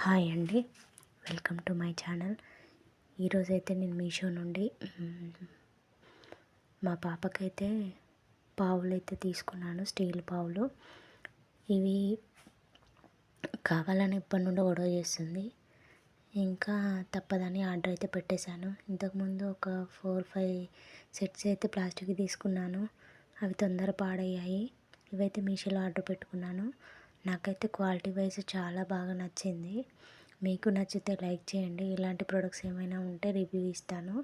Hi అండి, welcome to my channel. ఈరోజైతే నేను మీషో నుండి మా పాపకైతే పావులు అయితే తీసుకున్నాను, స్టీల్ పావులు. ఇవి కావాలని ఇప్పటి నుండి గొడవ చేస్తుంది, ఇంకా తప్పదని ఆర్డర్ అయితే పెట్టేశాను. ఇంతకుముందు ఒక 4-5 సెట్స్ అయితే ప్లాస్టిక్ తీసుకున్నాను, అవి తొందర పాడయ్యాయి. ఇవైతే మీషోలో ఆర్డర్ పెట్టుకున్నాను. నాకైతే క్వాలిటీ వైజ్ చాలా బాగా నచ్చింది. మీకు నచ్చితే లైక్ చేయండి. ఇలాంటి ప్రొడక్ట్స్ ఏమైనా ఉంటే రివ్యూ ఇస్తాను.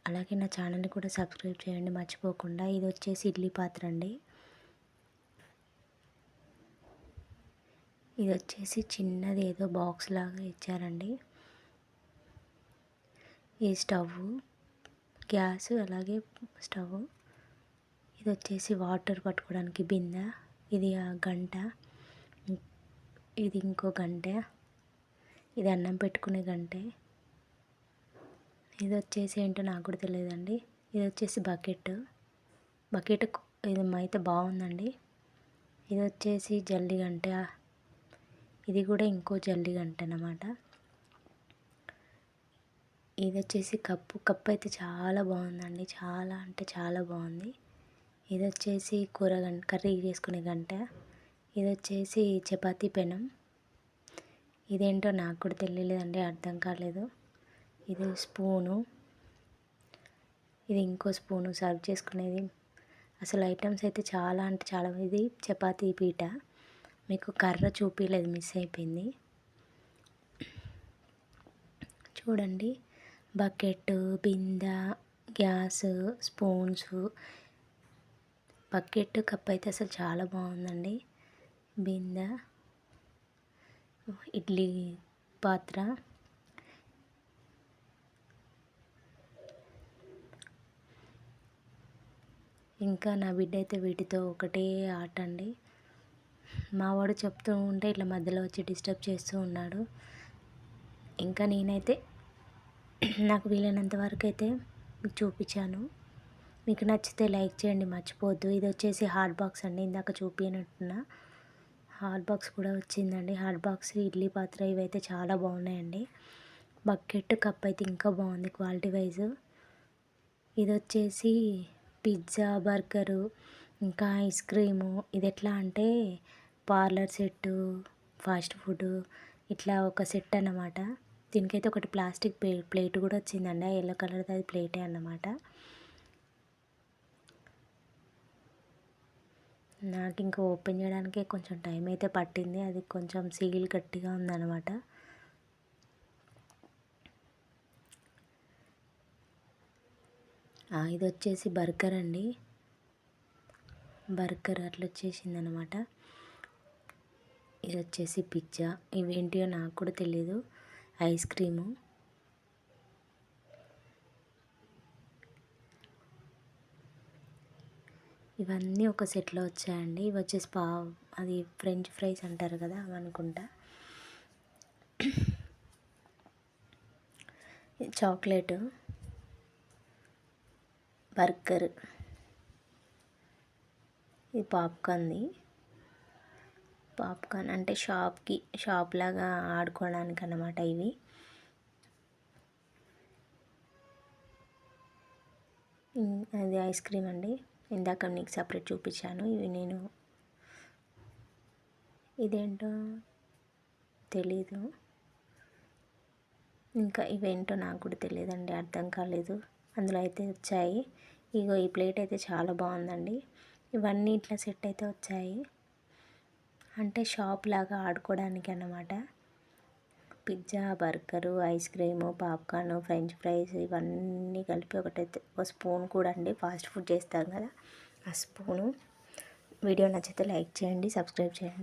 అలాగే నా ఛానల్ని కూడా సబ్స్క్రైబ్ చేయండి మర్చిపోకుండా. ఇది వచ్చేసి ఇడ్లీ పాత్ర అండి. ఇది వచ్చేసి చిన్నది ఏదో బాక్స్ లాగా ఇచ్చారండి. ఈ స్టవ్, గ్యాస్, అలాగే స్టవ్. ఇది వచ్చేసి వాటర్ పట్టుకోవడానికి బిందె. ఇది ఆ గంట, ఇది ఇంకో గంట, ఇది అన్నం పెట్టుకునే గంటే. ఇది వచ్చేసి ఏంటో నాకు కూడా తెలియదండి. ఇది వచ్చేసి బకెట్. ఇది అయితే బాగుందండి. ఇది వచ్చేసి జల్లి గంట. ఇది కూడా ఇంకో జల్లి గంట అన్నమాట. ఇది వచ్చేసి కప్పు అయితే చాలా బాగుందండి, చాలా అంటే చాలా బాగుంది. ఇది వచ్చేసి కర్రీ చేసుకునే గంట. ఇది వచ్చేసి చపాతీ పెనం. ఇదేంటో నాకు కూడా తెలియలేదండి, అర్థం కాలేదు. ఇది స్పూను, ఇది ఇంకో స్పూను సర్వ్ చేసుకునేది. అసలు ఐటమ్స్ అయితే చాలా అంటే చాలా. ఇది చపాతీ పీట, మీకు కర్ర చూపించలేదు, మిస్ అయిపోయింది. చూడండి, బకెట్, బిందె, గ్యాస్, స్పూన్స్, బకెట్, కప్ అయితే అసలు చాలా బాగుందండి. బిందె, ఇడ్లీ పాత్ర, ఇంకా నా బిడ్డ అయితే వీటితో ఒకటే ఆట అండి. మావాడు చెప్తూ ఉంటే ఇట్లా మధ్యలో వచ్చి డిస్టర్బ్ చేస్తూ ఉన్నాడు. ఇంకా నేనైతే నాకు వీలైనంత వరకు అయితే మీకు చూపించాను. మీకు నచ్చితే లైక్ చేయండి మర్చిపోవద్దు. ఇది వచ్చేసి హాట్ బాక్స్ అండి, ఇందాక చూపించినట్టున్న హాట్ బాక్స్ కూడా వచ్చిందండి. హాట్ బాక్స్, ఇడ్లీ పాత్ర, ఇవైతే చాలా బాగున్నాయండి. బకెట్, కప్ అయితే ఇంకా బాగుంది క్వాలిటీ వైజ్. ఇది వచ్చేసి పిజ్జా, బర్గరు, ఇంకా ఐస్ క్రీము. ఇది ఎట్లా అంటే పార్లర్ సెట్టు, ఫాస్ట్ ఫుడ్, ఇట్లా ఒక సెట్ అన్నమాట. దీనికైతే ఒకటి ప్లాస్టిక్ ప్లేట్ కూడా వచ్చిందండి, ఆ ఎల్లో కలర్ది అది ప్లేటే అన్నమాట. నాకు ఇంకా ఓపెన్ చేయడానికే కొంచెం టైం అయితే పట్టింది, అది కొంచెం సీల్ గట్టిగా ఉందన్నమాట. ఇది వచ్చేసి బర్గర్ అండి, బర్గర్ అట్లా వచ్చేసింది అనమాట. ఇది వచ్చేసి పిజ్జా, ఇవేంటియో నాకు కూడా తెలీదు. ఐస్ క్రీము, ఇవన్నీ ఒక సెట్లో వచ్చాయండి. ఇవి వచ్చేసి అది ఫ్రెంచ్ ఫ్రైస్ అంటారు కదా, అవి అనుకుంటా. చాక్లెట్, బర్గర్, ఇది పాప్కార్న్ అంటే షాప్ లాగా ఆడుకోవడానికి అన్నమాట. ఇవి అది ఐస్ క్రీమ్ అండి, ఇందాక నీకు సపరేట్ చూపించాను. ఇదేంటో తెలీదు, ఇంకా ఇవేంటో నాకు కూడా తెలియదండి, అర్థం కాలేదు. అందులో అయితే వచ్చాయి. ఇగో ఈ ప్లేట్ అయితే చాలా బాగుందండి. ఇవన్నీ ఇట్లా సెట్ అయితే వచ్చాయి, అంటే షాప్ లాగా ఆడుకోవడానికి అన్నమాట. Pizza, burger, ice cream, popcorn, French fries, ఇవన్నీ కలిపి ఒకటైతే. ఒక స్పూన్ కూడా అండి, ఫాస్ట్ ఫుడ్ చేస్తాం కదా ఆ స్పూను. వీడియో నచ్చితే లైక్ చేయండి, సబ్స్క్రైబ్ చేయండి.